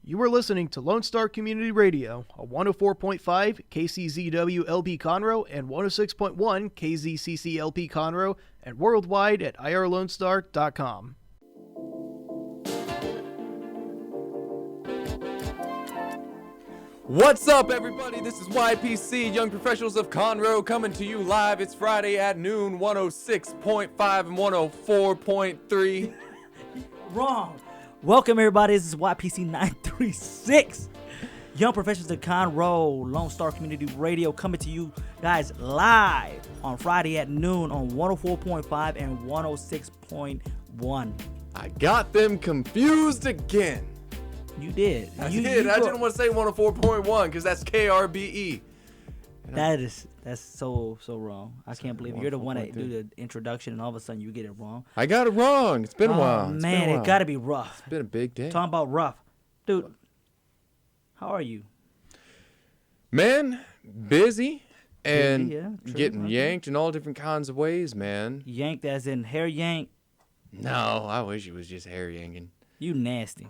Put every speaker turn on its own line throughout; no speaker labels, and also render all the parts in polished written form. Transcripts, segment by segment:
You are listening to Lone Star Community Radio, a 104.5 KCZW LP Conroe and 106.1 KZCC LP Conroe, and worldwide at irlonestar.com.
What's up, everybody? This is YPC, Young Professionals of Conroe, coming to you live. It's Friday at noon, 106.5 and 104.3.
Wrong. Welcome, everybody. This is YPC 936. Young Professionals of Conroe, Lone Star Community Radio, coming to you guys live on Friday at noon on 104.5 and 106.1.
I got them confused again.
You did.
I didn't want to say 104.1 because that's KRBE.
That's so wrong. I can't believe you're the one that do the introduction and all of a sudden you get it wrong.
I got it wrong. It's been a while.
Oh, man, it got to be rough.
It's been a big day.
Talking about rough. Dude, how are you?
Man, busy and
true.
getting yanked in all different kinds of ways, man.
Yanked as in hair yank?
No, I wish it was just hair yanking.
You nasty.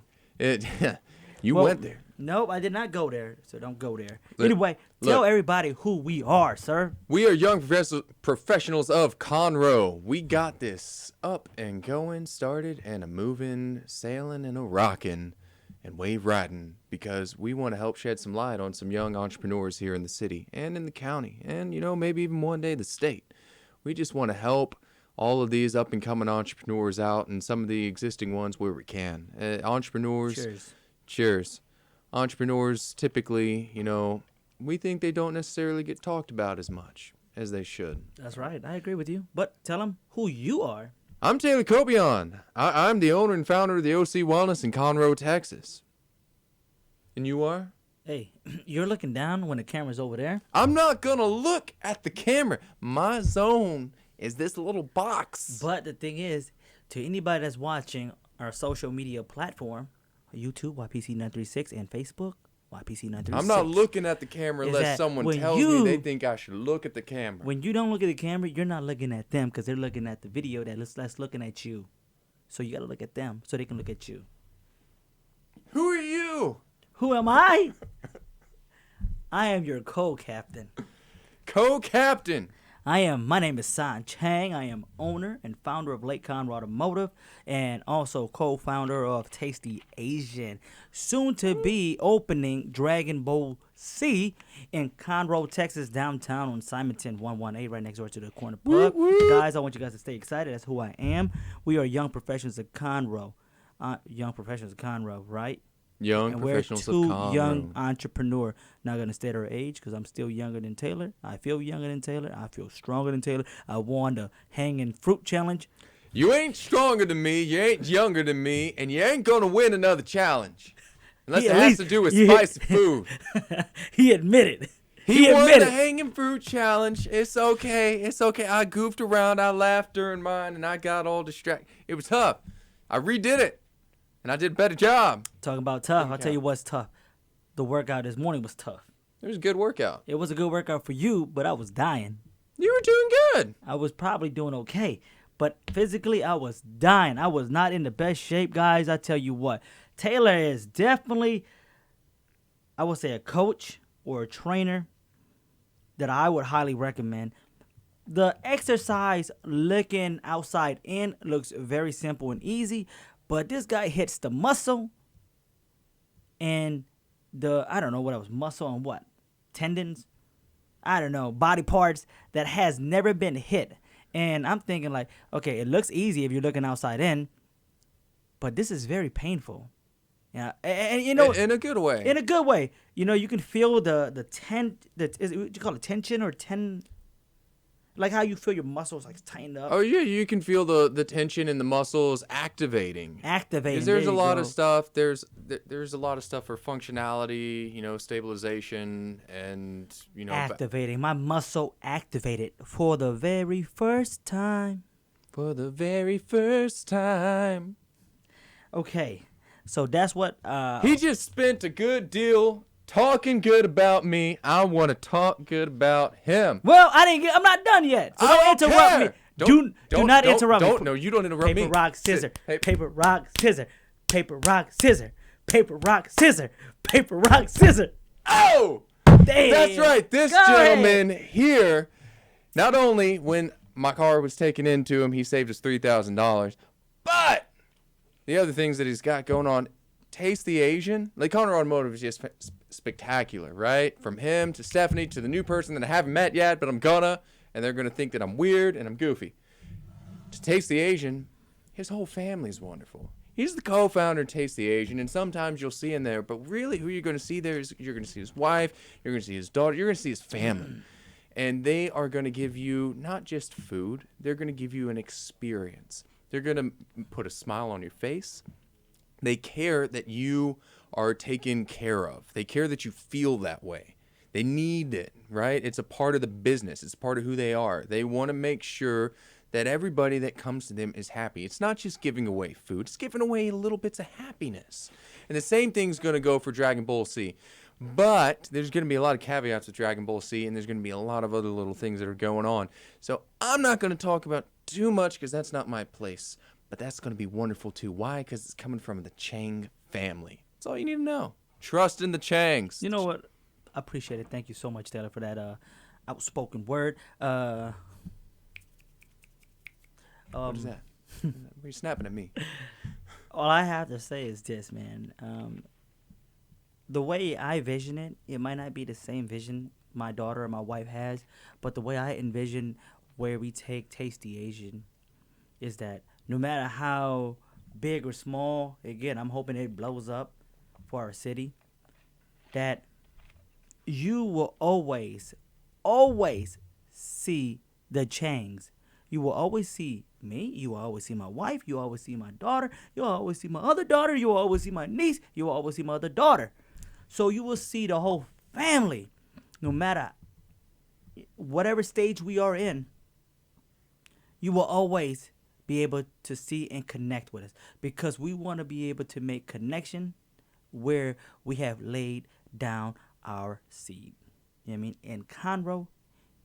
You went there.
Nope, I did not go there, so don't go there.
Look,
Anyway, tell everybody who we are, sir.
We are Young Professionals of Conroe. We got this up and going, started, and a moving, sailing, and a rocking, and wave riding, because we want to help shed some light on some young entrepreneurs here in the city and in the county, and, maybe even one day the state. We just want to help all of these up-and-coming entrepreneurs out and some of the existing ones where we can. Entrepreneurs, cheers. Entrepreneurs typically, we think they don't necessarily get talked about as much as they should.
That's right. I agree with you. But tell them who you are.
I'm Taylor Cobian. I'm the owner and founder of the OC Wellness in Conroe, Texas. And you are?
Hey, you're looking down when the camera's over there?
I'm not going to look at the camera. My zone is this little box.
But the thing is, to anybody that's watching our social media platform, YouTube, YPC936, and Facebook, YPC936.
I'm not looking at the camera unless someone tells me they think I should look at the camera.
When you don't look at the camera, you're not looking at them because they're looking at the video that's looking at you. So you got to look at them so they can look at you.
Who are you?
Who am I? I am your co-captain.
Co-captain.
My name is San Chang. I am owner and founder of Lake Conroe Automotive and also co-founder of Tasty Asian. Soon to be opening Dragon Bowl C in Conroe, Texas, downtown on Simonton 118, right next door to the corner pub. Guys, I want you guys to stay excited. That's who I am. We are Young Professionals of Conroe. Young Professionals of Conroe, right?
Young Professionals of Conroe.
We're two young entrepreneurs. Not going to state our age because I'm still younger than Taylor. I feel younger than Taylor. I feel stronger than Taylor. I won the hanging fruit challenge.
You ain't stronger than me. You ain't younger than me. And you ain't going to win another challenge. Unless it has to do with spicy food.
He admitted.
He won the hanging fruit challenge. It's okay. It's okay. I goofed around. I laughed during mine. And I got all distracted. It was tough. I redid it. And I did a better job.
Talking about tough, I'll tell you what's tough. The workout this morning was tough.
It was a good workout.
It was a good workout for you, but I was dying.
You were doing good.
I was probably doing okay. But physically, I was dying. I was not in the best shape, guys. I tell you what. Taylor is definitely, I would say, a coach or a trainer that I would highly recommend. The exercise looking outside in looks very simple and easy. But this guy hits the muscle and I don't know what else, muscle and what? Tendons? I don't know, body parts that has never been hit. And I'm thinking like, okay, it looks easy if you're looking outside in, but this is very painful. Yeah, and
in a good way.
In a good way. You can feel the you call it tension or like how you feel your muscles like tighten up.
Oh yeah, you can feel the tension in the muscles activating.
Because
there's a lot of stuff. There's a lot of stuff for functionality, stabilization, and
activating. My muscle activated for the very first time.
For the very first time.
Okay, so that's what.
He just spent a good deal talking good about me. I want to talk good about him.
Well, I'm not done yet. So don't interrupt me. Do not interrupt me.
No, you don't interrupt me.
Paper, rock, scissors. Paper, rock, scissors. Paper, rock, scissors. paper, rock, scissor. Paper, rock, scissor.
Oh!
Damn.
That's right. This
Go
gentleman
ahead.
here, not only when my car was taken into him, he saved us $3,000, but the other things that he's got going on, Taste the Asian. Like, Conroe Automotive is just spectacular, right? From him to Stephanie to the new person that I haven't met yet, but I'm gonna, and they're gonna think that I'm weird and I'm goofy. To Taste the Asian, his whole family's wonderful. He's the co-founder of Taste the Asian, and sometimes you'll see him there, but really who you're going to see there is you're going to see his wife, you're going to see his daughter, you're going to see his family. And they are going to give you not just food, they're going to give you an experience. They're going to put a smile on your face. They care that you are taken care of. They care that you feel that way. They need it, right? It's a part of the business. It's part of who they are. They want to make sure that everybody that comes to them is happy. It's not just giving away food. It's giving away little bits of happiness. And the same thing's going to go for Dragon Ball C. But there's going to be a lot of caveats with Dragon Ball C, and there's going to be a lot of other little things that are going on. So I'm not going to talk about too much because that's not my place. But that's going to be wonderful too. Why? Because it's coming from the Chang family. That's all you need to know. Trust in the Changs.
You know what? I appreciate it. Thank you so much, Taylor, for that outspoken word.
What is that? Why are you snapping at me?
All I have to say is this, man. The way I vision it, it might not be the same vision my daughter or my wife has, but the way I envision where we take Taste the Asian is that no matter how big or small, again, I'm hoping it blows up for our city, that you will always see the Changs. You will always see me. You will always see my wife. You will always see my daughter. You will always see my other daughter. You will always see my niece. You will always see my other daughter. So you will see the whole family, no matter whatever stage we are in. You will always be able to see and connect with us because we want to be able to make connection where we have laid down our seed. You know what I mean? And Conroe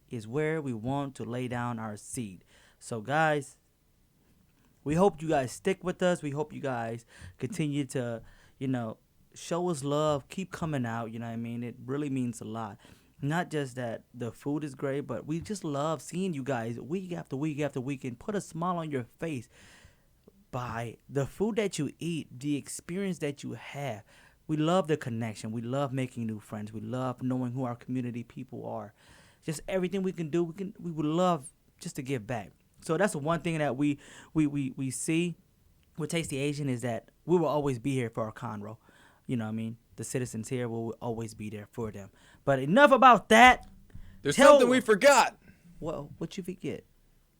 is where we want to lay down our seed. So, guys, we hope you guys stick with us. We hope you guys continue to, show us love. Keep coming out. You know what I mean? It really means a lot. Not just that the food is great, but we just love seeing you guys week after week after week and put a smile on your face by the food that you eat, the experience that you have. We love the connection. We love making new friends. We love knowing who our community people are. Just everything we can do, we would love just to give back. So that's the one thing that we see with Taste the Asian is that we will always be here for our Conroe. You know what I mean? The citizens here will always be there for them. But enough about that.
There's something we forgot.
Well, what you forget?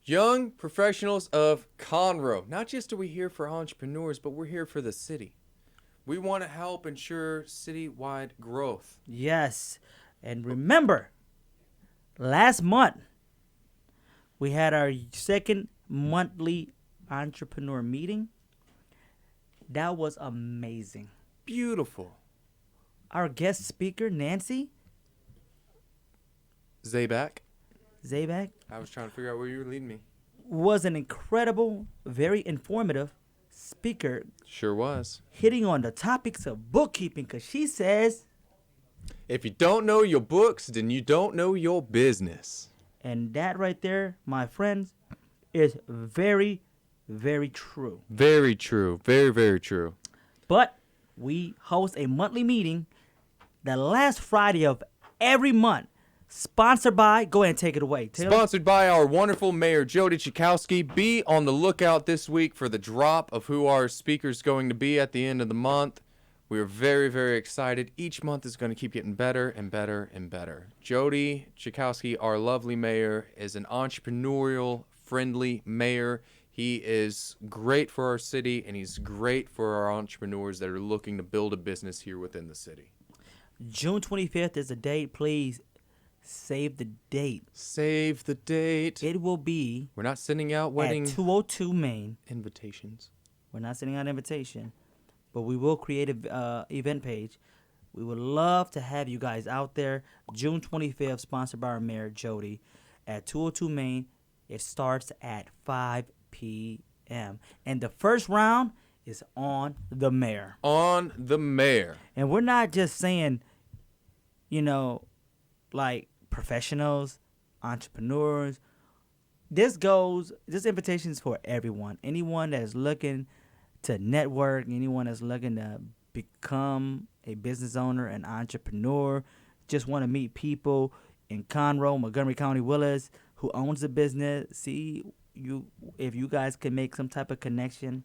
Young professionals of Conroe. Not just are we here for entrepreneurs, but we're here for the city. We want to help ensure citywide growth.
Yes. And remember, last month, we had our second monthly entrepreneur meeting. That was amazing.
Beautiful.
Our guest speaker, Nancy
Zabak.
I
was trying to figure out where you were leading me.
was an incredible, very informative speaker.
Sure was.
Hitting on the topics of bookkeeping because she says,
If you don't know your books, then you don't know your business.
and that right there, my friends, is very, very true.
Very true. Very, very true.
But we host a monthly meeting the last Friday of every month, sponsored by, go ahead and take it away, Taylor.
Sponsored by our wonderful mayor, Jody Chikowski. Be on the lookout this week for the drop of who our speaker's going to be at the end of the month. We are very, very excited. Each month is going to keep getting better and better and better. Jody Chikowski, our lovely mayor, is an entrepreneurial, friendly mayor. He is great for our city, and he's great for our entrepreneurs that are looking to build a business here within the city.
June 25th is the date. Please save the date.
Save the date.
It will be
We're not sending out wedding
at 202 Main.
invitations.
We're not sending out an invitation, but we will create a event page. We would love to have you guys out there. June 25th, sponsored by our mayor, Jody, at 202 Main. It starts at 5 p.m. And the first round is on the mayor.
On the mayor.
And we're not just saying, like professionals, entrepreneurs. This invitation is for everyone. Anyone that is looking to network, anyone that's looking to become a business owner, an entrepreneur, just want to meet people in Conroe, Montgomery County, Willis, who owns the business. See if you guys can make some type of connection.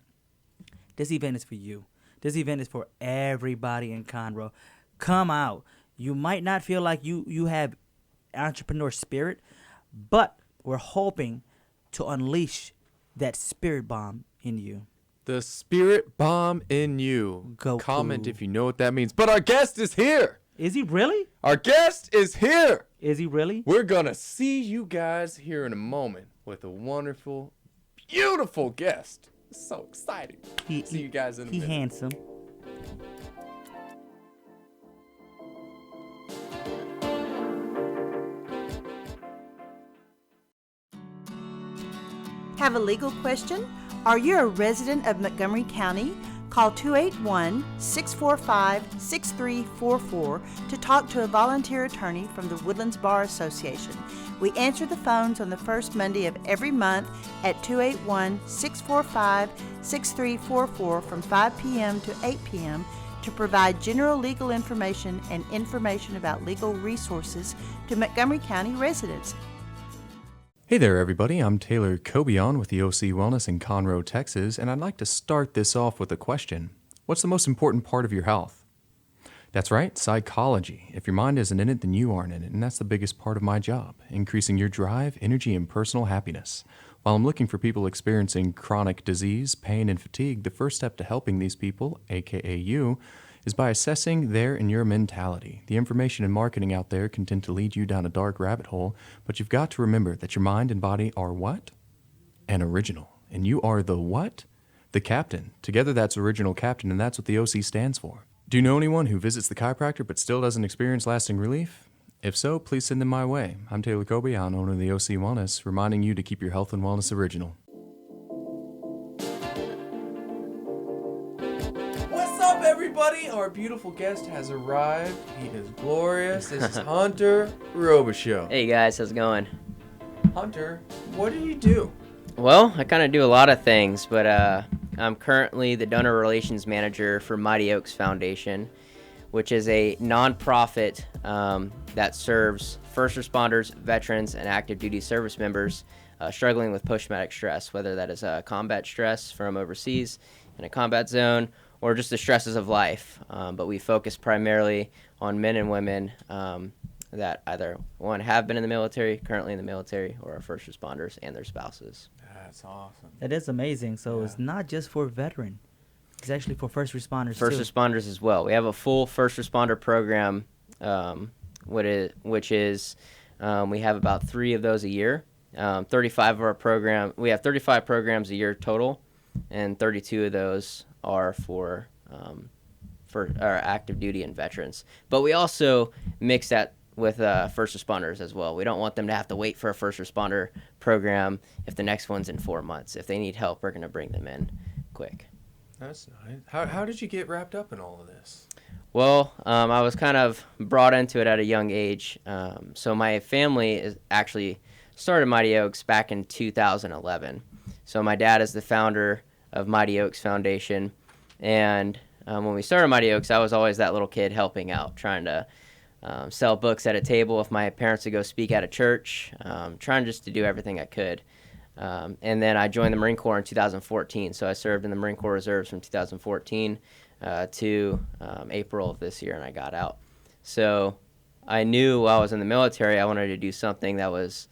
This event is for you. This event is for everybody in Conroe. Come out. You might not feel like you have entrepreneur spirit, but we're hoping to unleash that spirit bomb in you.
The spirit bomb in you.
Goku.
Comment if you know what that means. But our guest is here.
Is he really?
Our guest is here.
Is he really?
We're going to see you guys here in a moment with a wonderful, beautiful guest. So exciting. See you guys in a minute.
He handsome.
Have a legal question? Are you a resident of Montgomery County? Call 281-645-6344 to talk to a volunteer attorney from the Woodlands Bar Association. We answer the phones on the first Monday of every month at 281-645-6344 from 5 p.m. to 8 p.m. to provide general legal information and information about legal resources to Montgomery County residents.
Hey there, everybody. I'm Taylor Cobion with the OC Wellness in Conroe, Texas, and I'd like to start this off with a question. What's the most important part of your health? That's right, psychology. If your mind isn't in it, then you aren't in it, and that's the biggest part of my job, increasing your drive, energy, and personal happiness. While I'm looking for people experiencing chronic disease, pain, and fatigue, the first step to helping these people, aka you, is by assessing their and your mentality. The information and marketing out there can tend to lead you down a dark rabbit hole, but you've got to remember that your mind and body are what? An original. And you are the what? The captain. Together that's original captain, and that's what the OC stands for. Do you know anyone who visits the chiropractor but still doesn't experience lasting relief? If so, please send them my way. I'm Taylor Cobion, owner of the OC Wellness, reminding you to keep your health and wellness original. What's up, everybody? Our beautiful guest has arrived. He is glorious. This is Hunter Robichaux.
Hey guys, how's it going?
Hunter, what do you do?
Well, I kind of do a lot of things, but I'm currently the donor relations manager for Mighty Oaks Foundation, which is a nonprofit that serves first responders, veterans, and active duty service members struggling with post-traumatic stress, whether that is combat stress from overseas in a combat zone or just the stresses of life. But we focus primarily on men and women that either, one, have been in the military, currently in the military, or are first responders and their spouses.
That's awesome.
That is amazing. So
Yeah.
It's not just for veteran. It's actually for first responders
First
too.
responders as well. We have a full first responder program, which is we have about 3 of those a year. 35 of our program, we have 35 programs a year total, and 32 of those are for our active duty and veterans. But we also mix that with first responders as well. We don't want them to have to wait for a first responder program if the next one's in 4 months. If they need help, we're going to bring them in quick.
That's nice. How did you get wrapped up in all of this?
Well, I was kind of brought into it at a young age. So my family actually started Mighty Oaks back in 2011. So my dad is the founder of Mighty Oaks Foundation. And when we started Mighty Oaks, I was always that little kid helping out, trying to sell books at a table if my parents would go speak at a church, trying just to do everything I could. And then I joined the Marine Corps in 2014. So I served in the Marine Corps Reserves from 2014 to April of this year, and I got out. So I knew while I was in the military I wanted to do something that was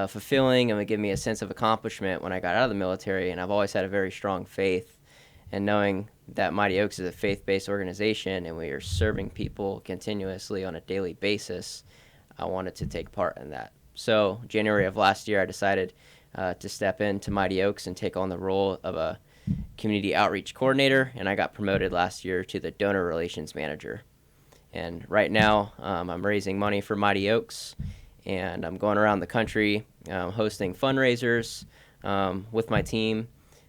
fulfilling and would give me a sense of accomplishment when I got out of the military. And I've always had a very strong faith. And knowing that Mighty Oaks is a faith-based organization and we are serving people continuously on a daily basis, I wanted to take part in that. So January of last year, I decided to step into Mighty Oaks and take on the role of a community outreach coordinator, and I got promoted last year to the donor relations manager. And right now, I'm raising money for Mighty Oaks, and I'm going around the country hosting fundraisers with my team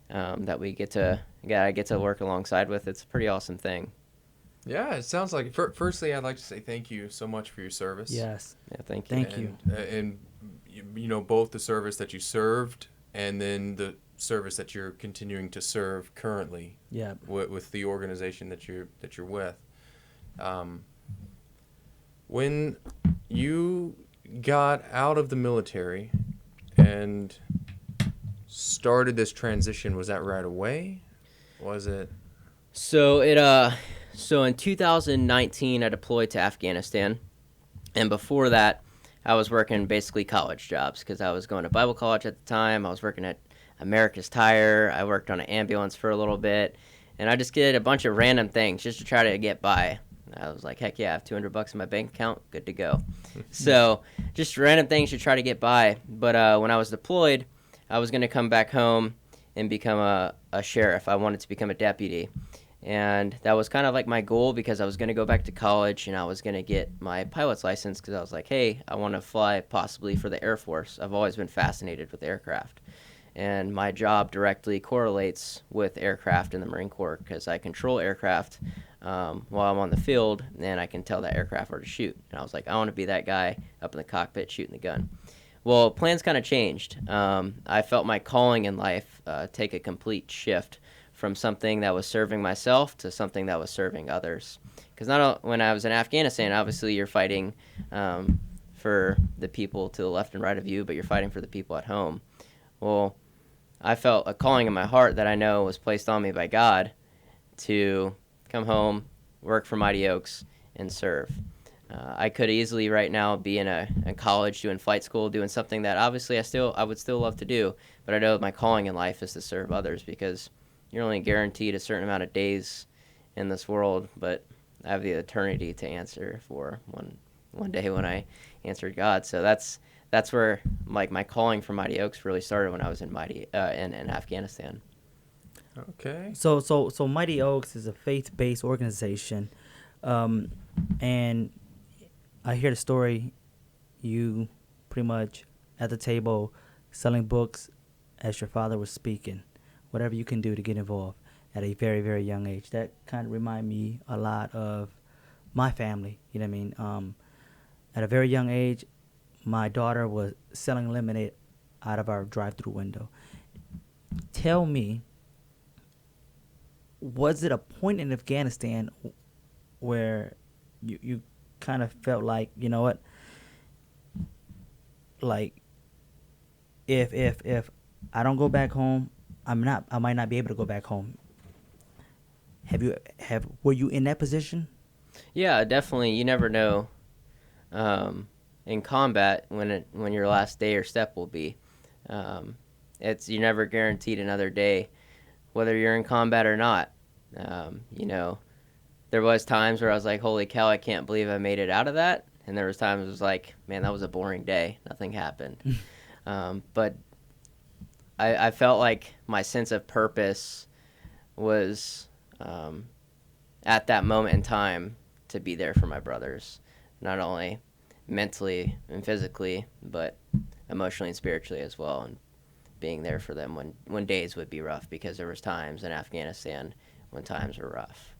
that we get to I get to work alongside with. It's a pretty awesome thing.
Yeah, it sounds like. Firstly, I'd like to say thank you so much for your service.
Yes.
Yeah, thank you.
Thank you.
And you know, both the service that you served and then the service that you're continuing to serve currently.
Yeah.
With the organization that you're with. When you got out of the military and started this transition, was that right away? Was it?
So in 2019, I deployed to Afghanistan, and before that, I was working basically college jobs because I was going to Bible college at the time. I was working at America's Tire. I worked on an ambulance for a little bit, and I just did a bunch of random things just to try to get by. I was like, heck yeah, I have $200 in my bank account, good to go. So just random things to try to get by. But when I was deployed, I was going to come back home and become a sheriff. I wanted to become a deputy. And that was kind of like my goal because I was going to go back to college and I was going to get my pilot's license because I was like, hey, I want to fly possibly for the Air Force. I've always been fascinated with aircraft. And my job directly correlates with aircraft in the Marine Corps because I control aircraft while I'm on the field, and I can tell that aircraft where to shoot. And I was like, I want to be that guy up in the cockpit shooting the gun. Well, plans kind of changed. I felt my calling in life take a complete shift from something that was serving myself to something that was serving others. Because when I was in Afghanistan, obviously you're fighting for the people to the left and right of you, but you're fighting for the people at home. Well, I felt a calling in my heart that I know was placed on me by God to come home, work for Mighty Oaks, and serve. I could easily right now be in college doing flight school, doing something that obviously I would still love to do, but I know my calling in life is to serve others because you're only guaranteed a certain amount of days in this world, but I have the eternity to answer for one day when I answered God. So that's where like my calling for Mighty Oaks really started when I was in Afghanistan.
Okay.
So Mighty Oaks is a faith-based organization, and I hear the story. You pretty much at the table selling books as your father was speaking. Whatever you can do to get involved at a very, very young age. That kind of remind me a lot of my family. You know what I mean? At a very young age, my daughter was selling lemonade out of our drive-through window. Tell me, was it a point in Afghanistan where you kind of felt like, you know what, like if I don't go back home, I might not be able to go back home. Were you in that position?
Yeah, definitely. You never know in combat when your last day or step will be. You're never guaranteed another day, whether you're in combat or not. There was times where I was like, holy cow, I can't believe I made it out of that. And there was times it was like, man, that was a boring day. Nothing happened. But I felt like my sense of purpose was at that moment in time to be there for my brothers, not only mentally and physically, but emotionally and spiritually as well, and being there for them when days would be rough, because there was times in Afghanistan when times were rough.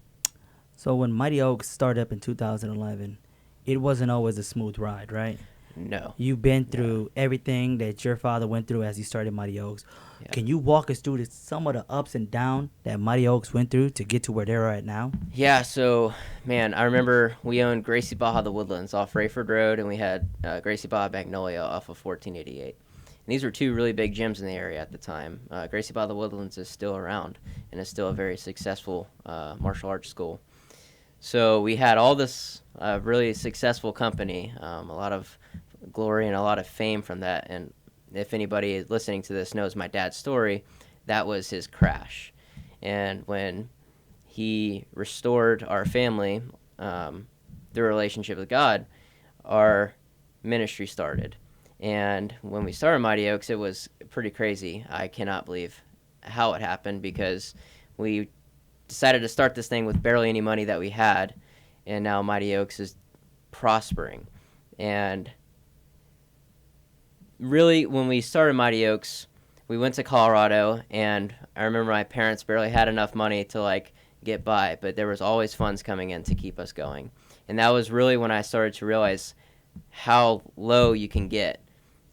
So when Mighty Oaks started up in 2011, it wasn't always a smooth ride, right?
No.
You've been through everything that your father went through as he started Mighty Oaks.
Yeah.
Can you walk us through some of the ups and downs that Mighty Oaks went through to get to where they're at now?
Yeah, so, man, I remember we owned Gracie Baja The Woodlands off Rayford Road, and we had Gracie Baja Magnolia off of 1488. And these were two really big gyms in the area at the time. Gracie Baja The Woodlands is still around and is still a very successful martial arts school. So we had all this really successful company, a lot of glory and a lot of fame from that. And if anybody listening to this knows my dad's story, that was his crash. And when he restored our family through a relationship with God, our ministry started. And when we started Mighty Oaks, it was pretty crazy. I cannot believe how it happened, because we decided to start this thing with barely any money that we had, and now Mighty Oaks is prospering. And really, when we started Mighty Oaks, we went to Colorado, and I remember my parents barely had enough money to like get by, but there was always funds coming in to keep us going. And that was really when I started to realize how low you can get.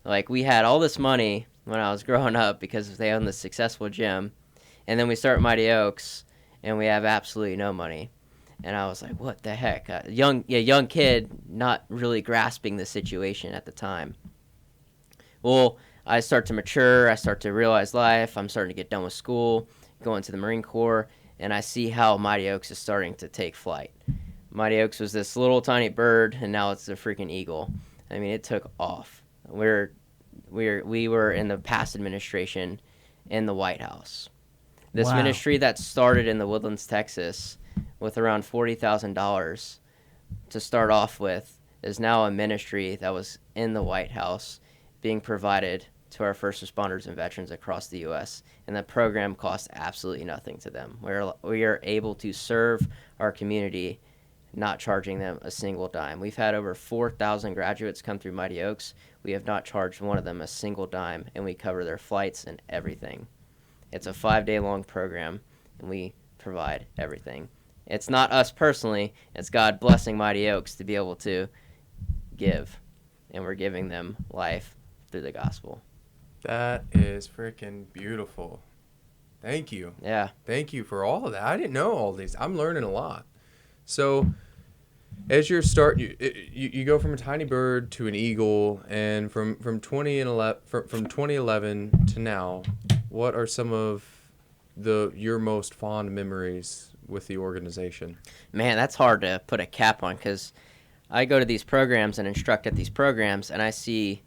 Like, we had all this money when I was growing up because they owned this successful gym, and then we start Mighty Oaks, and we have absolutely no money. And I was like, what the heck? Young kid, not really grasping the situation at the time. Well, I start to mature. I start to realize life. I'm starting to get done with school, going to the Marine Corps, and I see how Mighty Oaks is starting to take flight. Mighty Oaks was this little tiny bird, and now it's a freaking eagle. I mean, it took off. We were in the past administration in the White House. This
Wow.
ministry that started in the Woodlands, Texas, with around $40,000 to start off with, is now a ministry that was in the White House being provided to our first responders and veterans across the U.S., and the program costs absolutely nothing to them. We are able to serve our community, not charging them a single dime. We've had over 4,000 graduates come through Mighty Oaks. We have not charged one of them a single dime, and we cover their flights and everything. It's a 5-day-long program, and we provide everything. It's not us personally. It's God blessing Mighty Oaks to be able to give, and we're giving them life through the gospel.
That is freaking beautiful. Thank you.
Yeah.
Thank you for all of that. I didn't know all these. I'm learning a lot. So, as you you go from a tiny bird to an eagle, and from 2011 to now, what are some of your most fond memories with the organization?
Man, that's hard to put a cap on, because I go to these programs and instruct at these programs, and I see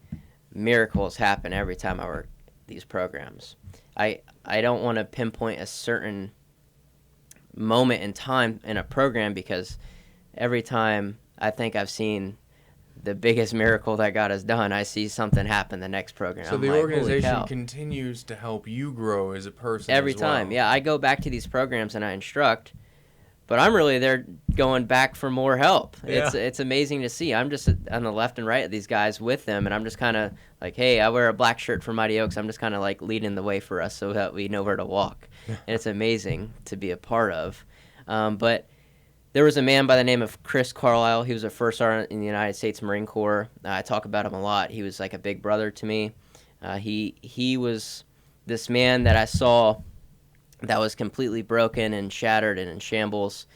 miracles happen every time I work these programs. I don't want to pinpoint a certain moment in time in a program, because every time I think I've seen the biggest miracle that God has done, I see something happen the next program.
So
I'm
the
like, holy
organization
cow.
continues to help you grow as a person
Every
as well.
time. Yeah, I go back to these programs and I instruct, but I'm really there going back for more help.
Yeah.
It's amazing to see. I'm just on the left and right of these guys with them, and I'm just kind of like, hey, I wear a black shirt for Mighty Oaks. I'm just kind of like leading the way for us so that we know where to walk. And it's amazing to be a part of. But there was a man by the name of Chris Carlisle. He was a first sergeant in the United States Marine Corps. I talk about him a lot. He was like a big brother to me. He was this man that I saw that was completely broken and shattered and in shambles,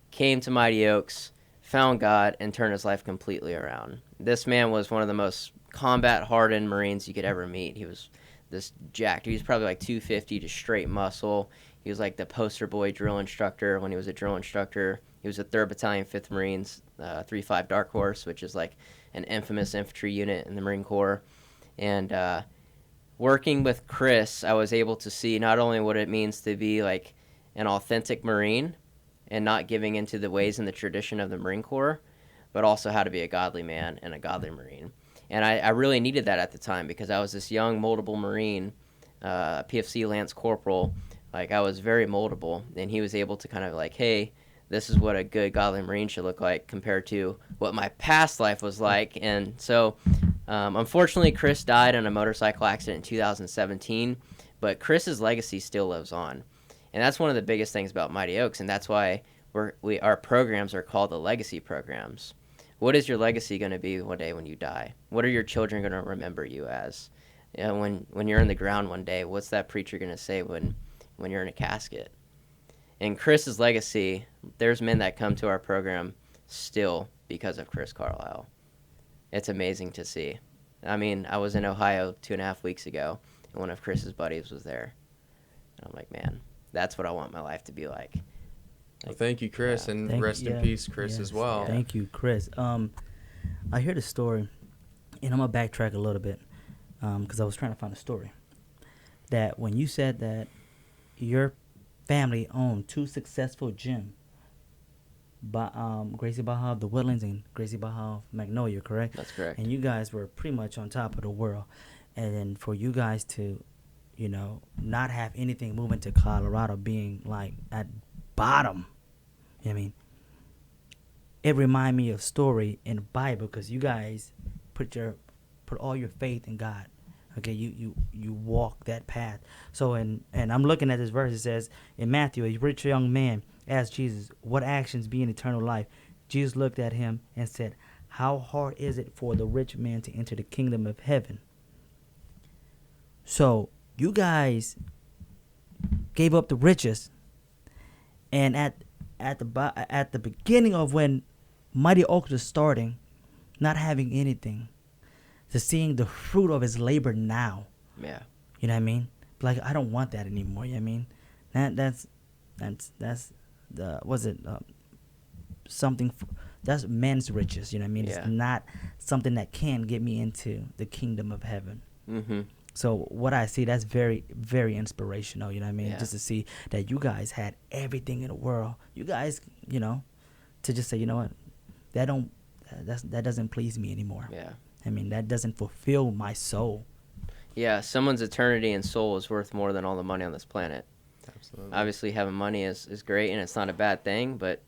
came to Mighty Oaks, found God, and turned his life completely around. This man was one of the most combat-hardened Marines you could ever meet. He was this jacked. He was probably like 250, just straight muscle. He was like the poster boy drill instructor when he was a drill instructor. He was a 3rd Battalion, 5th Marines, 3-5 Dark Horse, which is like an infamous infantry unit in the Marine Corps. And working with Chris, I was able to see not only what it means to be like an authentic Marine and not giving into the ways and the tradition of the Marine Corps, but also how to be a godly man and a godly Marine. And I really needed that at the time, because I was this young, moldable Marine, PFC Lance Corporal. Like, I was very moldable, and he was able to kind of like, hey, this is what a good godly Marine should look like compared to what my past life was like. And so, unfortunately, Chris died in a motorcycle accident in 2017, but Chris's legacy still lives on. And that's one of the biggest things about Mighty Oaks, and that's why our programs are called the legacy programs. What is your legacy going to be one day when you die? What are your children going to remember you as? You know, when you're in the ground one day, what's that preacher going to say when you're in a casket? And Chris's legacy, there's men that come to our program still because of Chris Carlisle. It's amazing to see. I mean, I was in Ohio 2.5 weeks ago, and one of Chris's buddies was there. And I'm like, man, that's what I want my life to be like.
Well, thank you, Chris,
Yeah.
and rest in peace, Chris, as well.
Thank you, Chris. I heard a story, and I'm going to backtrack a little bit, because I was trying to find a story. That when you said that your family owned 2 successful gyms, Gracie Baja of the Woodlands and Gracie Baja of Magnolia, correct?
That's correct.
And you guys were pretty much on top of the world. And then for you guys to, not have anything moving to Colorado, being like at bottom, I mean, it reminded me of a story in the Bible, because you guys put all your faith in God. Okay, you walk that path. So and I'm looking at this verse. It says in Matthew, a rich young man asked Jesus, "What actions be in eternal life?" Jesus looked at him and said, "How hard is it for the rich man to enter the kingdom of heaven?" So you guys gave up the riches, and at the beginning of when Mighty Oaks was starting, not having anything, to seeing the fruit of his labor now.
Yeah.
You know what I mean? Like, I don't want that anymore. You know what I mean? That's the was it something that's men's riches. You know what I mean?
Yeah.
It's not something that can get me into the kingdom of heaven.
Mm-hmm.
So what I see, that's very, very inspirational. You know what I mean?
Yeah.
Just to see that you guys had everything in the world. You guys, to just say, you know what, that doesn't please me anymore.
Yeah.
I mean, that doesn't fulfill my soul.
Yeah, someone's eternity and soul is worth more than all the money on this planet.
Absolutely.
Obviously, having money is great, and it's not a bad thing, but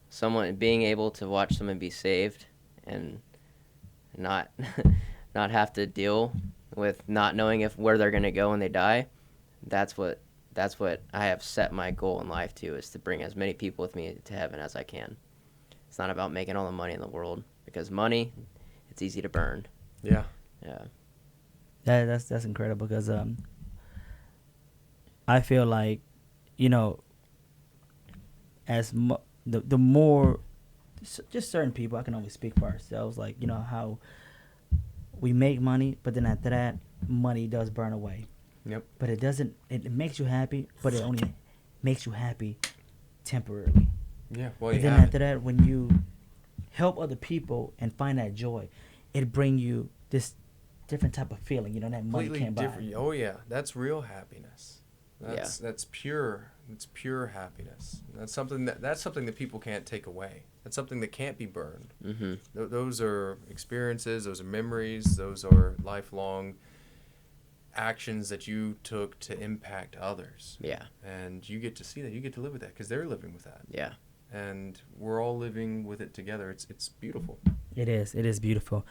someone being able to watch someone be saved and not not have to deal with not knowing where they're going to go when they die, that's what I have set my goal in life to, is to bring as many people with me to heaven as I can. It's not about making all the money in the world, because money, it's easy to burn.
Yeah.
Yeah.
That's incredible, because I feel like, as the more just certain people, I can only speak for ourselves, like, how we make money, but then after that, money does burn away.
Yep.
But it makes you happy, but it only makes you happy temporarily.
Yeah. Well,
And
you
then
have
after that, when you help other people and find that joy, it bring you this different type of feeling, that money
completely
can't buy.
different. Oh yeah, that's real happiness. That's pure. It's pure happiness. That's something that people can't take away. That's something that can't be burned.
Mm-hmm.
Those are experiences. Those are memories. Those are lifelong actions that you took to impact others.
Yeah.
And you get to see that. You get to live with that, because they're living with that.
Yeah.
And we're all living with it together. It's beautiful.
It is beautiful.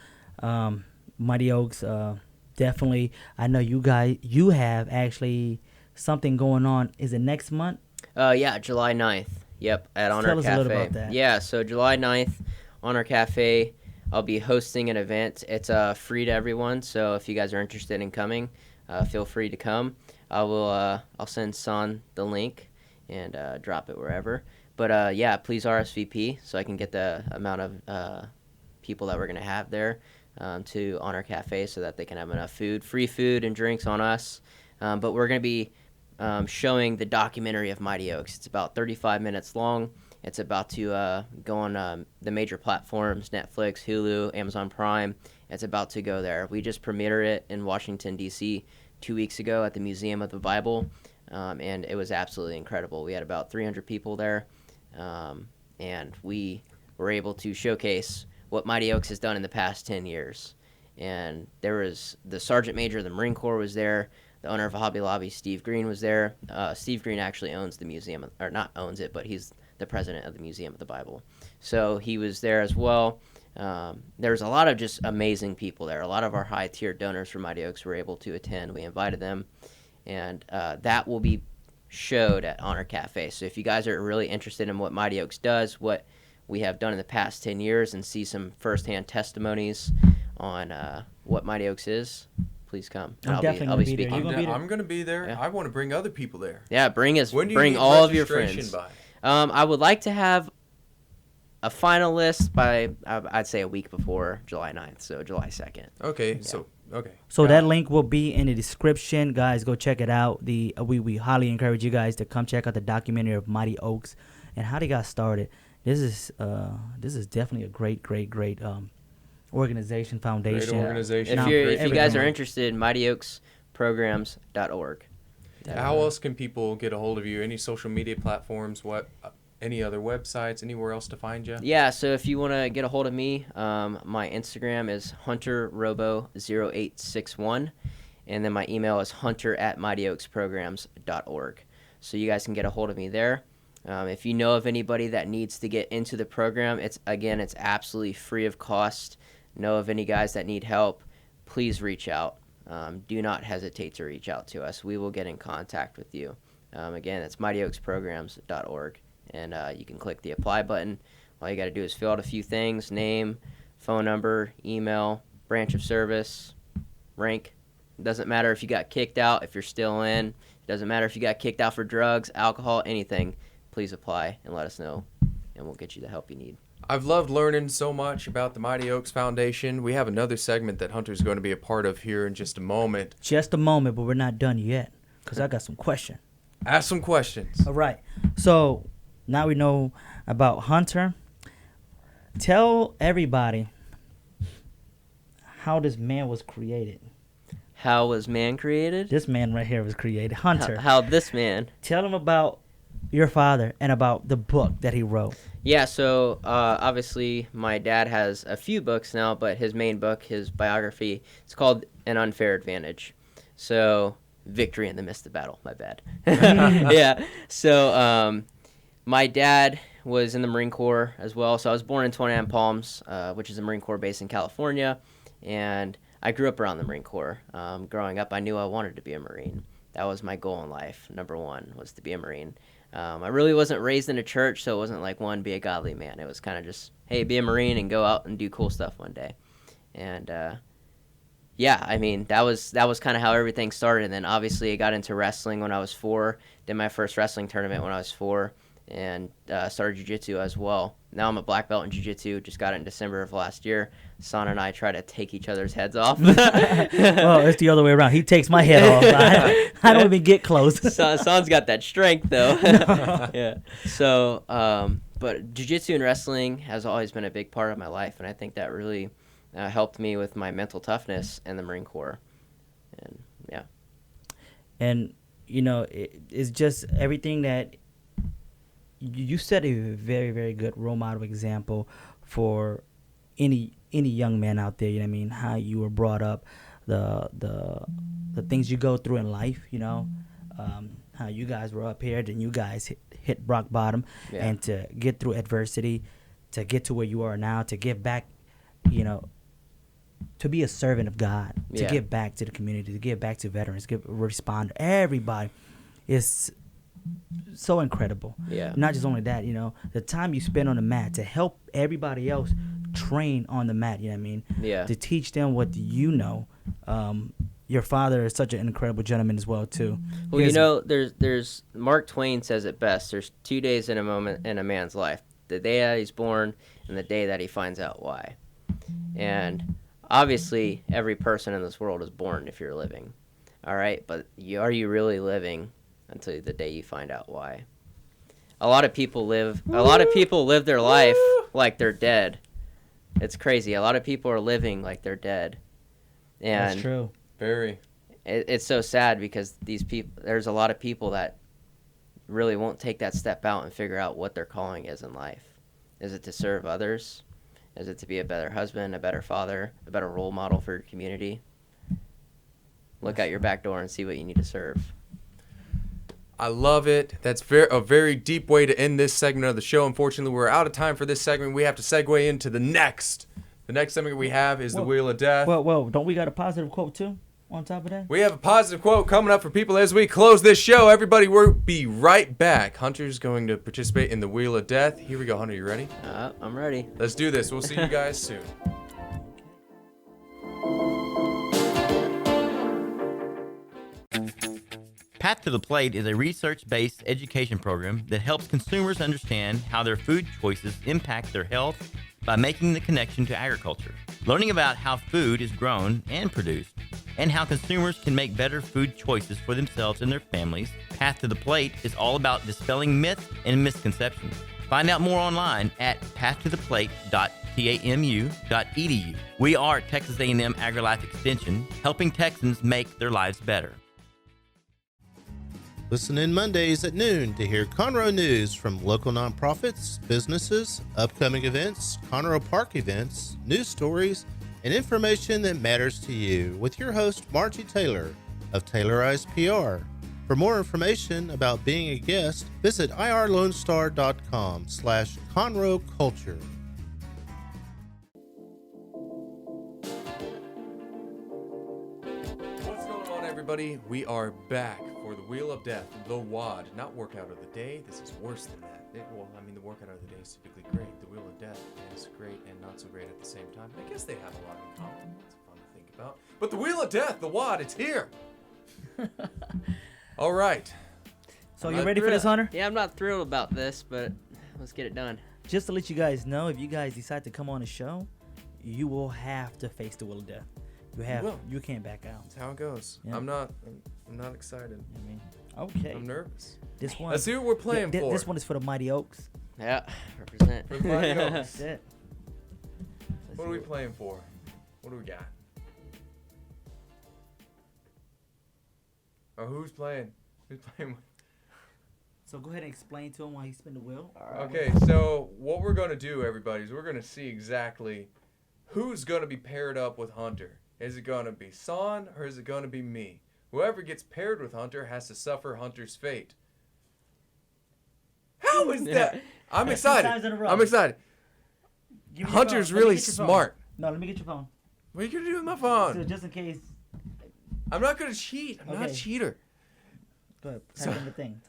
Mighty Oaks, definitely. I know you have actually something going on. Is it next month?
Yeah, July 9th. Yep, at Honor
Tell us
Cafe.
a little about that.
Yeah, so July 9th, Honor Cafe, I'll be hosting an event. It's free to everyone, so if you guys are interested in coming, feel free to come. I'll send Son the link and drop it wherever. But yeah, please RSVP so I can get the amount of people that we're going to have there to Honor Cafe, so that they can have enough food, free food and drinks on us. But we're going to be showing the documentary of Mighty Oaks. It's about 35 minutes long. It's about to go on the major platforms, Netflix, Hulu, Amazon Prime. It's about to go there. We just premiered it in Washington, D.C. 2 weeks ago at the Museum of the Bible, and it was absolutely incredible. We had about 300 people there, and we were able to showcase what Mighty Oaks has done in the past 10 years. And there was the Sergeant Major of the Marine Corps was there. The owner of Hobby Lobby, Steve Green, was there. Steve Green actually owns the museum, or not owns it, but he's the president of the Museum of the Bible. So he was there as well. There's a lot of just amazing people there. A lot of our high-tier donors from Mighty Oaks were able to attend. We invited them, and that will be showed at Honor Cafe. So if you guys are really interested in what Mighty Oaks does, what we have done in the past 10 years, and see some firsthand testimonies on what Mighty Oaks is, please come.
I'm definitely
I'll be
gonna be there.
speaking.
You gonna be there?
I'm going to be there.
Yeah.
I want to bring other people there.
Yeah, bring
When do you
bring
need
all of your
registration
friends.
by?
I would like to have a final list by, I'd say, a week before July 9th, so July 2nd.
Okay,
Yeah.
So
Got
that
it.
link will be in the description, guys. Go check it out. We highly encourage you guys to come check out the documentary of Mighty Oaks and how they got started. This is definitely a great organization, foundation.
Great organization.
If
Great
you guys are
everything.
interested, mightyoaksprograms.org.
How else can people get a hold of you? Any social media platforms? Any other websites? Anywhere else to find you?
Yeah, so if you want to get a hold of me, my Instagram is hunterrobo0861, and then my email is hunter@mightyoaksprograms.org. So you guys can get a hold of me there. If you know of anybody that needs to get into the program, it's absolutely free of cost. Know of any guys that need help, please reach out. do not hesitate to reach out to us. We will get in contact with you. Again, it's mightyoaksprograms.org, and you can click the apply button. All you got to do is fill out a few things: name, phone number, email, branch of service, rank. It doesn't matter if you got kicked out, if you're still in. It doesn't matter if you got kicked out for drugs, alcohol, anything. Please apply and let us know, and we'll get you the help you need.
I've loved learning so much about the Mighty Oaks Foundation. We have another segment that Hunter's going to be a part of here in just a moment.
Just a moment, but we're not done yet, because I got some questions.
Ask some questions.
All right. So now we know about Hunter. Tell everybody how this man was created.
How was man created?
This man right here was created. Hunter.
How this man?
Tell him about your father and about the book that he wrote.
Yeah, so obviously my dad has a few books now, but his main book, his biography, it's called An Unfair Advantage. So, victory in the midst of battle, my bad. Yeah, so my dad was in the Marine Corps as well. So I was born in 29 Palms, which is a Marine Corps base in California, and I grew up around the Marine Corps. Growing up, I knew I wanted to be a Marine. That was my goal in life. Number one was to be a Marine. I really wasn't raised in a church, so it wasn't like, one, be a godly man. It was kind of just, hey, be a Marine and go out and do cool stuff one day. And yeah, I mean, that was kind of how everything started. And then obviously I got into wrestling when I was 4, did my first wrestling tournament when I was 4, and started jiu-jitsu as well. Now I'm a black belt in jiu-jitsu, just got it in December of last year. Son and I try to take each other's heads off.
Well, it's the other way around. He takes my head off. I don't even get close.
Son's got that strength, though. Yeah. So, but jiu-jitsu and wrestling has always been a big part of my life, and I think that really helped me with my mental toughness in the Marine Corps. And, yeah.
And, you know, it's just everything that you set a very, very good role model example for any young man out there. You know what I mean? How you were brought up, the things you go through in life. You know, how you guys were up here, then you guys hit rock bottom,
Yeah.
and to get through adversity, to get to where you are now, to give back. You know, to be a servant of God, to
Yeah.
give back to the community, to give back to veterans, respond to everybody. Is so incredible.
Yeah.
Not just only that, you know, the time you spend on the mat to help everybody else train on the mat, you know what I mean?
Yeah.
To teach them what you know. Your father is such an incredible gentleman as well, too.
Well, you know, there's Mark Twain says it best. There's 2 days in a man's life: the day that he's born and the day that he finds out why. And obviously, every person in this world is born if you're living. All right, but are you really living until the day you find out why? A lot of people live their life like they're dead. It's crazy. A lot of people are living like they're dead. And
That's true.
Very.
it's so sad because there's a lot of people that really won't take that step out and figure out what their calling is in life. Is it to serve others? Is it to be a better husband, a better father, a better role model for your community? Look out your back door and see what you need to serve.
I love it. That's a very deep way to end this segment of the show. Unfortunately, we're out of time for this segment. We have to segue into the next. The next segment we have is the Wheel of Death.
Well, don't we got a positive quote, too, on top of that?
We have a positive quote coming up for people as we close this show. Everybody, we'll be right back. Hunter's going to participate in the Wheel of Death. Here we go, Hunter. You ready?
I'm ready.
Let's do this. We'll see you guys soon.
Path to the Plate is a research-based education program that helps consumers understand how their food choices impact their health by making the connection to agriculture. Learning about how food is grown and produced, and how consumers can make better food choices for themselves and their families, Path to the Plate is all about dispelling myths and misconceptions. Find out more online at pathtotheplate.tamu.edu. We are Texas A&M AgriLife Extension, helping Texans make their lives better.
Listen in Mondays at noon to hear Conroe news from local nonprofits, businesses, upcoming events, Conroe Park events, news stories, and information that matters to you with your host, Margie Taylor of Taylorized PR. For more information about being a guest, visit irlonestar.com/Conroe Culture.
everybody. We are back for the Wheel of Death, the WOD. Not workout of the day. This is worse than that. The workout of the day is typically great. The Wheel of Death is great and not so great at the same time. I guess they have a lot in common. It's fun to think about. But the Wheel of Death, the WOD, it's here. All right.
So you ready for this, Hunter?
Yeah, I'm not thrilled about this, but let's get it done.
Just to let you guys know, if you guys decide to come on the show, you will have to face the Wheel of Death. You can't back out.
That's how it goes.
Yeah.
I'm not excited.
I mean, okay.
I'm nervous.
This one.
Let's see what we're playing for.
This one is for the Mighty Oaks.
Yeah, represent.
For the Mighty Oaks.
That's it.
What are we playing for? What do we got? Oh, who's playing? Who's playing?
So go ahead and explain to him why he spin the wheel.
Okay, so what we're going to do, everybody, is we're going to see exactly who's going to be paired up with Hunter. Is it going to be Son or is it going to be me? Whoever gets paired with Hunter has to suffer Hunter's fate. How is that? I'm excited. I'm excited. Hunter's really smart.
No, let me get your phone.
What are you going to do with my phone?
So just in case.
I'm not going to cheat. I'm not a cheater.
Go ahead. Type in the thing.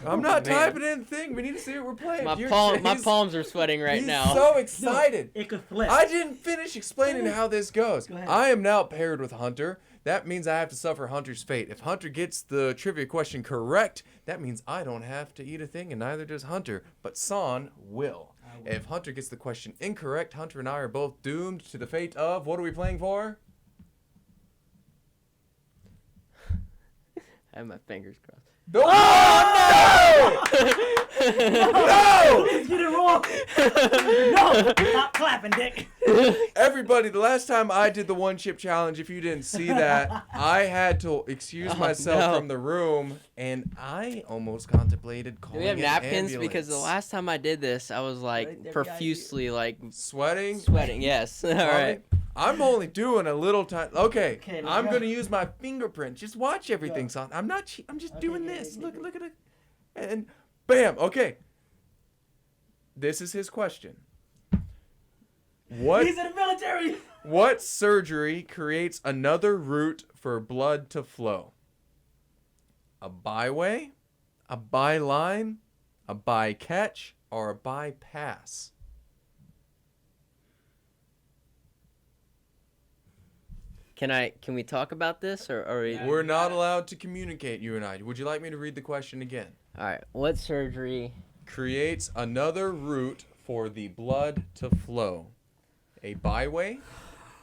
I'm not typing in the thing. We need to see what we're playing.
My palms are sweating right now.
He's so excited.
No, it could flip.
I didn't finish explaining how this goes.
Go ahead.
I am now paired with Hunter. That means I have to suffer Hunter's fate. If Hunter gets the trivia question correct, that means I don't have to eat a thing, and neither does Hunter. But Son will. If Hunter gets the question incorrect, Hunter and I are both doomed to the fate of, what are we playing for?
I have my fingers crossed.
Oh, no! No!
Get it wrong. No, stop clapping, Dick.
Everybody, the last time I did the one chip challenge, if you didn't see that, I had to excuse myself from the room, and I almost contemplated calling
Do we have
an
napkins?
ambulance.
Because the last time I did this, I was like profusely like
sweating.
Yes. All right.
I'm only doing a little time. Okay, I'm
go.
gonna use my fingerprint. Just watch everything, son. I'm not. I'm just doing this. Look at it, and bam. Okay. This is his question. What?
He's in the military.
What surgery creates another route for blood to flow? A byway, a byline, a bycatch, or a bypass?
Can we talk about this or
We're not allowed to communicate, you and I. Would you like me to read the question again?
All right. What surgery
Creates another route for the blood to flow? A byway,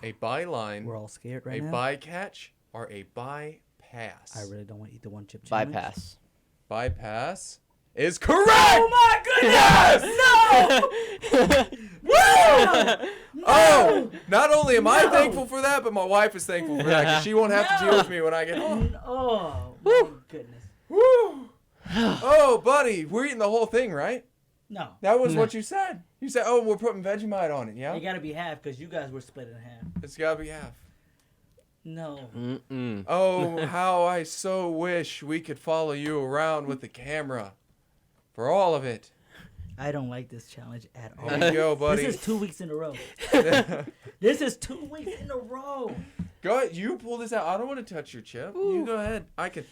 a byline,
We're all scared right
a
now.
bycatch, or a bypass?
I really don't want to eat the one chip challenge.
bypass?
Bypass is correct!
Oh my goodness!
Yes! Woo! Oh, not only am I thankful for that, but my wife is thankful for that because she won't have to deal with me when I get home.
Oh my goodness.
Woo! Oh, buddy, we're eating the whole thing, right?
No.
That was what you said. You said, "Oh, we're putting Vegemite on it." Yeah.
It gotta be half because you guys were split in half.
It's gotta be half.
No.
Mm-mm.
Oh, how I so wish we could follow you around with the camera for all of it.
I don't like this challenge at all.
There you go, buddy.
This is 2 weeks in a row. This is 2 weeks in a row.
Go ahead. You pull this out. I don't want to touch your chip.
Ooh.
You go ahead. I can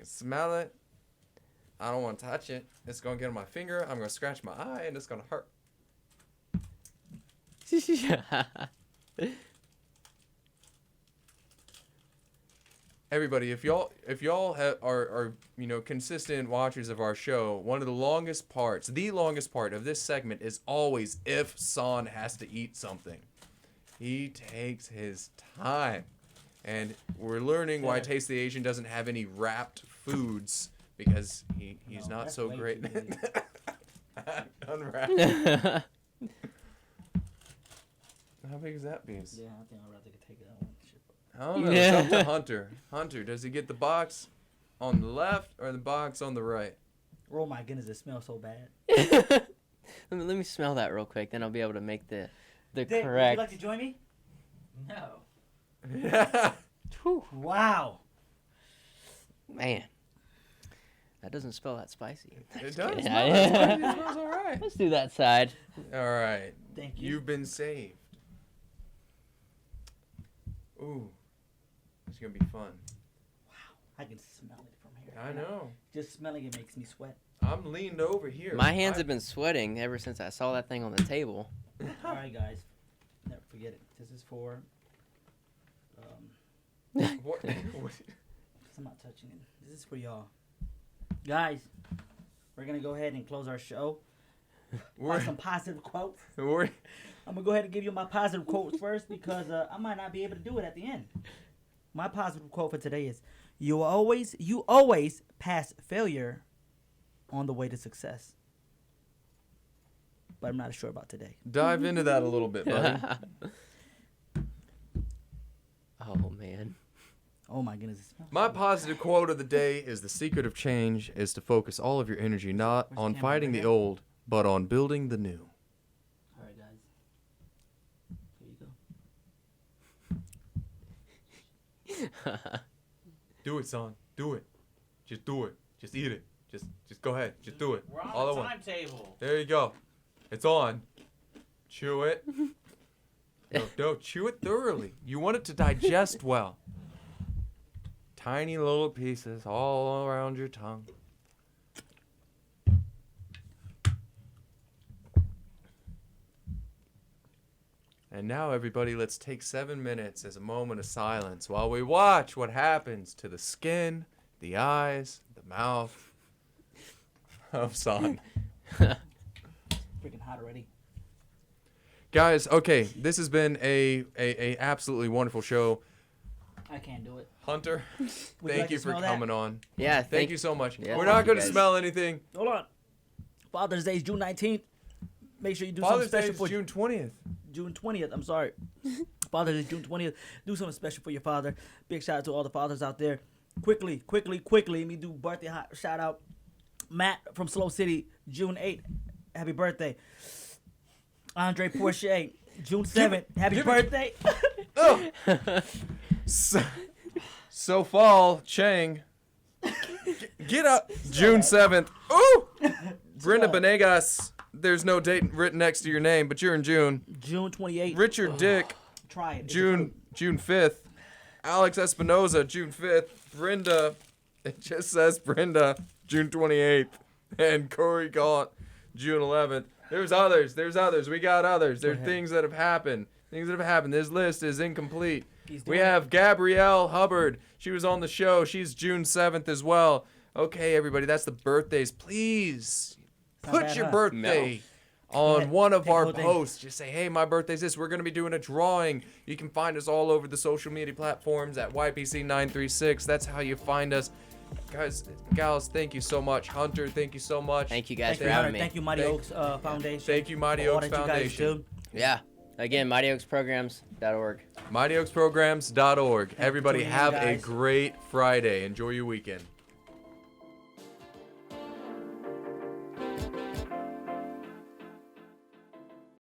smell it. I don't want to touch it. It's going to get on my finger. I'm going to scratch my eye, and it's going to hurt. Everybody, if y'all are consistent watchers of our show, one of the longest parts of this segment is always if Son has to eat something. He takes his time, and we're learning why Taste the Asian doesn't have any wrapped foods because he's not so great. Unwrapped. How big is that piece?
Yeah, I think I'd rather take that one.
I don't know. It's up to Hunter. Hunter, does he get the box on the left or the box on the right?
Oh my goodness, it smells so bad.
Let me smell that real quick, then I'll be able to make the
Dave,
correct.
would you like to join me?
No.
Yeah.
Wow.
Man, that doesn't smell that spicy.
It does.
kidding.
It smells all right.
Let's do that side.
All right.
Thank you.
You've been saved. Ooh. It's going to be fun.
I can smell it from here.
I know.
Just smelling it makes me sweat.
I'm leaned over here.
My hands have been sweating ever since I saw that thing on the table.
All right, guys. Never forget it. This is for.
What?
I'm not touching it. This is for y'all. Guys, we're going to go ahead and close our show.
We're,
Some positive quotes.
we're,
I'm going to go ahead and give you my positive quotes first because I might not be able to do it at the end. My positive quote for today is, you always pass failure on the way to success. But I'm not sure about today.
dive into that a little bit, buddy.
Oh, man.
Oh my goodness. It smells
My
good.
positive quote of the day is the secret of change is to focus all of your energy not
Where's the
on
camera?
fighting
Right
the
here?
old, but on building the new.
All right, guys. Here you go.
Do it, son. Do it. Just do it. Just eat it. Just go ahead. Just do it.
We're on
All
a
at once.
timetable.
There you go. It's on. Chew it. No, chew it thoroughly. You want it to digest well. Tiny little pieces all around your tongue. And now, everybody, let's take 7 minutes as a moment of silence while we watch what happens to the skin, the eyes, the mouth of San.
Freaking hot already.
Guys, okay, this has been a absolutely wonderful show.
I can't do it.
Hunter,
Would
thank
like
you
to
for
smell that?
coming on.
Yeah,
Thank you so much.
Yeah,
We're
thank
not
you
going to
guys.
smell anything.
Hold on. Father's Day is June 19th. Make sure you do
Father's Day
something special
is
for
June 20th.
June 20th. I'm sorry. Father's Day is June 20th. Do something special for your father. Big shout out to all the fathers out there. Quickly. Let me do birthday shout out. Matt from Slow City, June 8th. Happy birthday. Andre Porsche, June 7th. Happy
give it-
birthday.
So fall, Chang. Get up. June 7th. Ooh! Brenda Benegas. There's no date written next to your name, but you're in June.
June 28th.
Richard Dick.
Try it. It's
June 5th. Alex Espinoza, June 5th. Brenda, it just says Brenda, June 28th. And Corey Gaunt, June 11th. There's others. We got others. There's things that have happened. This list is incomplete. We have Gabrielle Hubbard. She was on the show. She's June 7th as well. Okay, everybody, that's the birthdays. Please
Not
put
bad,
your
huh?
birthday
Go
on
ahead,
one of
take the
our
whole thing.
posts. Just say, hey, my birthday's this. We're going to be doing a drawing. You can find us all over the social media platforms at YPC936. That's how you find us. Guys, gals, thank you so much. Hunter, thank you so much.
Thank you guys
Thank
for
you,
having
Hunter.
me.
Thank you, Mighty
Thank-
Oaks Foundation.
Thank you, Mighty
for all
Oaks
that you guys
Foundation.
do.
Yeah. Again, MightyOaksPrograms.org.
MightyOaksPrograms.org. Everybody
tuning in,
have a
guys.
great Friday. Enjoy your weekend.